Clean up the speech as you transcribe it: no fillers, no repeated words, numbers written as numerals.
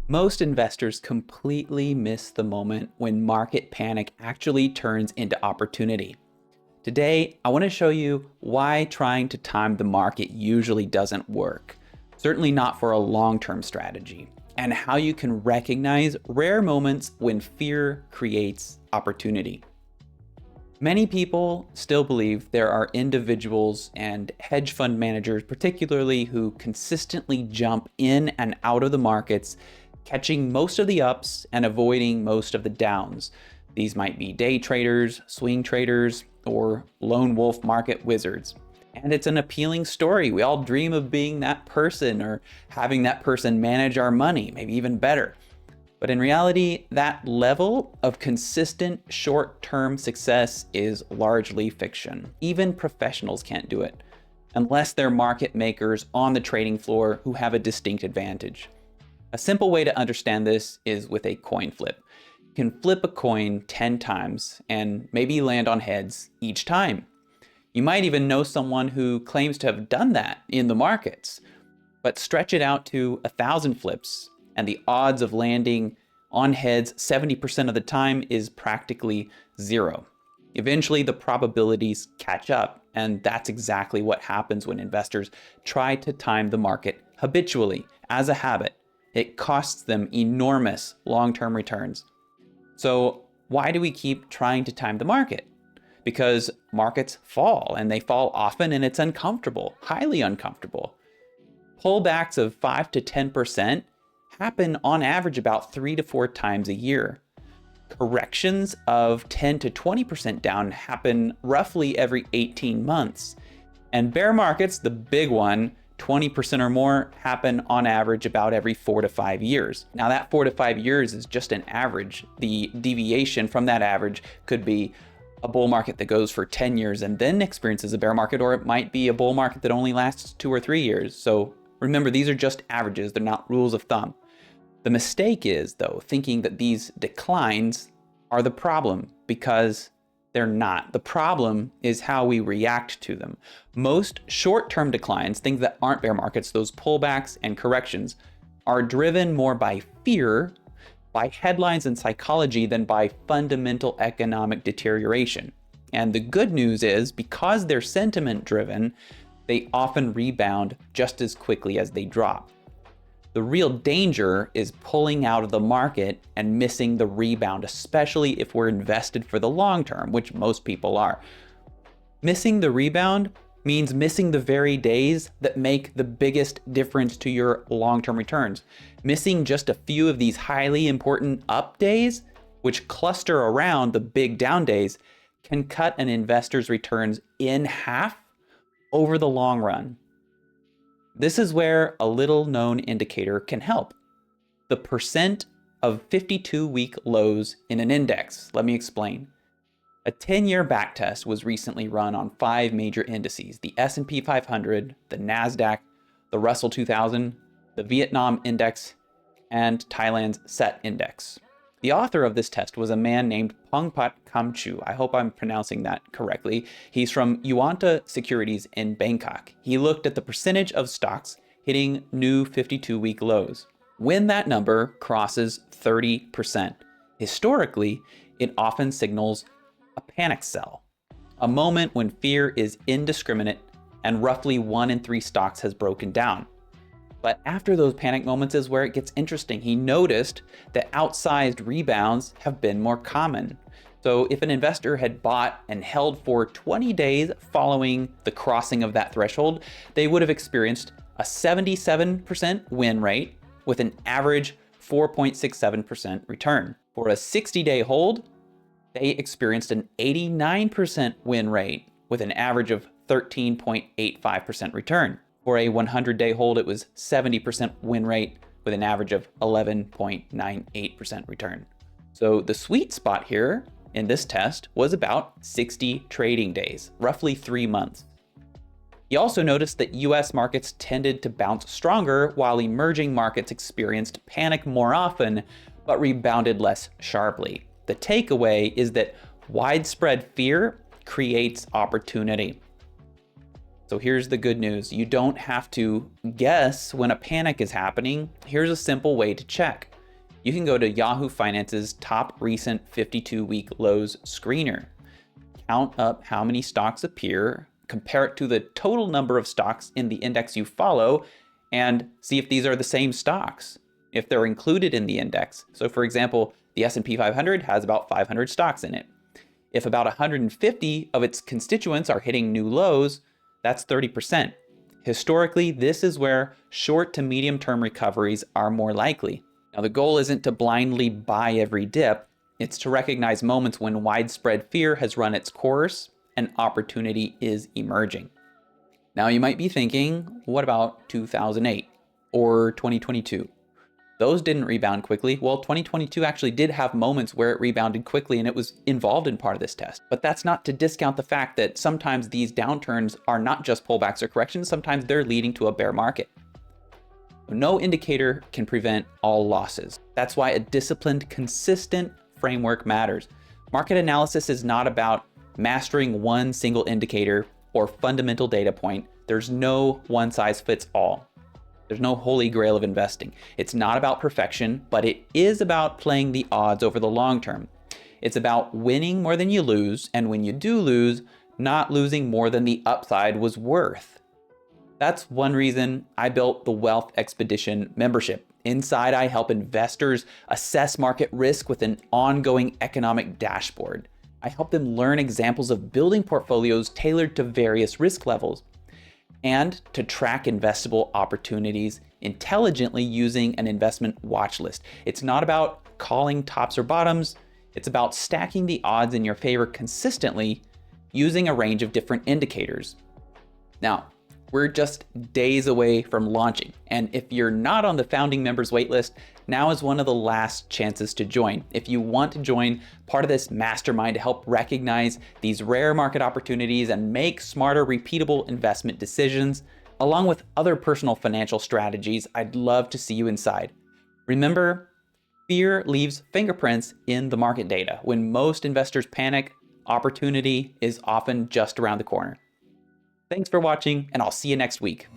Most investors completely miss the moment when market panic actually turns into opportunity. Today, I want to show you why trying to time the market usually doesn't work, certainly not for a long-term strategy, and how you can recognize rare moments when fear creates opportunity. Many people still believe there are individuals and hedge fund managers, particularly, who consistently jump in and out of the markets, catching most of the ups and avoiding most of the downs. These might be day traders, swing traders, or lone wolf market wizards. And it's an appealing story. We all dream of being that person or having that person manage our money, maybe even better. But in reality, that level of consistent short-term success is largely fiction. Even professionals can't do it, unless they're market makers on the trading floor who have a distinct advantage. A simple way to understand this is with a coin flip. You can flip a coin 10 times and maybe land on heads each time. You might even know someone who claims to have done that in the markets, but stretch it out to 1,000 flips, and the odds of landing on heads 70% of the time is practically zero. Eventually, the probabilities catch up, and that's exactly what happens when investors try to time the market habitually, as a habit. It costs them enormous long-term returns. So why do we keep trying to time the market? Because markets fall, and they fall often, and it's uncomfortable, highly uncomfortable. Pullbacks of 5 to 10% happen on average about 3 to 4 times a year. Corrections of 10 to 20% down happen roughly every 18 months. And bear markets, the big one, 20% or more, happen on average about every 4 to 5 years. Now that 4 to 5 years is just an average. The deviation from that average could be a bull market that goes for 10 years and then experiences a bear market, or it might be a bull market that only lasts 2 or 3 years. So remember, these are just averages, they're not rules of thumb. The mistake is, though, thinking that these declines are the problem, because they're not. The problem is how we react to them. Most short-term declines, things that aren't bear markets, those pullbacks and corrections, are driven more by fear, by headlines and psychology, than by fundamental economic deterioration. And the good news is, because they're sentiment driven, they often rebound just as quickly as they drop. The real danger is pulling out of the market and missing the rebound, especially if we're invested for the long term, which most people are. Missing the rebound means missing the very days that make the biggest difference to your long-term returns. Missing just a few of these highly important up days, which cluster around the big down days, can cut an investor's returns in half over the long run. This is where a little known indicator can help. The percent of 52-week lows in an index. Let me explain. A 10-year backtest was recently run on 5 major indices: the S&P 500, the NASDAQ, the Russell 2000, the Vietnam Index, and Thailand's SET Index. The author of this test was a man named Pongpat Kamchu. I hope I'm pronouncing that correctly. He's from Yuanta Securities in Bangkok. He looked at the percentage of stocks hitting new 52-week lows. When that number crosses 30%, historically, it often signals a panic sell, a moment when fear is indiscriminate and roughly 1 in 3 stocks has broken down. But after those panic moments is where it gets interesting. He noticed that outsized rebounds have been more common. So if an investor had bought and held for 20 days following the crossing of that threshold, they would have experienced a 77% win rate with an average 4.67% return. For a 60-day hold, they experienced an 89% win rate with an average of 13.85% return. For a 100-day hold, it was 70% win rate with an average of 11.98% return. So the sweet spot here in this test was about 60 trading days, roughly 3 months. He also noticed that US markets tended to bounce stronger while emerging markets experienced panic more often, but rebounded less sharply. The takeaway is that widespread fear creates opportunity. So here's the good news. You don't have to guess when a panic is happening. Here's a simple way to check. you can go to Yahoo Finance's top recent 52-week lows screener. Count up how many stocks appear, compare it to the total number of stocks in the index you follow, and see if these are the same stocks, if they're included in the index. So for example, the S&P 500 has about 500 stocks in it. If about 150 of its constituents are hitting new lows, that's 30%. Historically, this is where short to medium term recoveries are more likely. Now, the goal isn't to blindly buy every dip, it's to recognize moments when widespread fear has run its course and opportunity is emerging. Now, you might be thinking, what about 2008 or 2022? Those didn't rebound quickly. Well, 2022 actually did have moments where it rebounded quickly and it was involved in part of this test. But that's not to discount the fact that sometimes these downturns are not just pullbacks or corrections, sometimes they're leading to a bear market. No indicator can prevent all losses. That's why a disciplined, consistent framework matters. Market analysis is not about mastering one single indicator or fundamental data point. There's no one size fits all. There's no holy grail of investing. It's not about perfection, but it is about playing the odds over the long term. It's about winning more than you lose, and when you do lose, not losing more than the upside was worth. That's one reason I built the Wealth Expedition membership. Inside, I help investors assess market risk with an ongoing economic dashboard. I help them learn examples of building portfolios tailored to various risk levels, and to track investable opportunities intelligently using an investment watch list. It's not about calling tops or bottoms, it's about stacking the odds in your favor consistently using a range of different indicators. Now, we're just days away from launching, and if you're not on the founding members waitlist, now is one of the last chances to join. If you want to join part of this mastermind to help recognize these rare market opportunities and make smarter, repeatable investment decisions, along with other personal financial strategies, I'd love to see you inside. Remember, fear leaves fingerprints in the market data. When most investors panic, opportunity is often just around the corner. Thanks for watching, and I'll see you next week.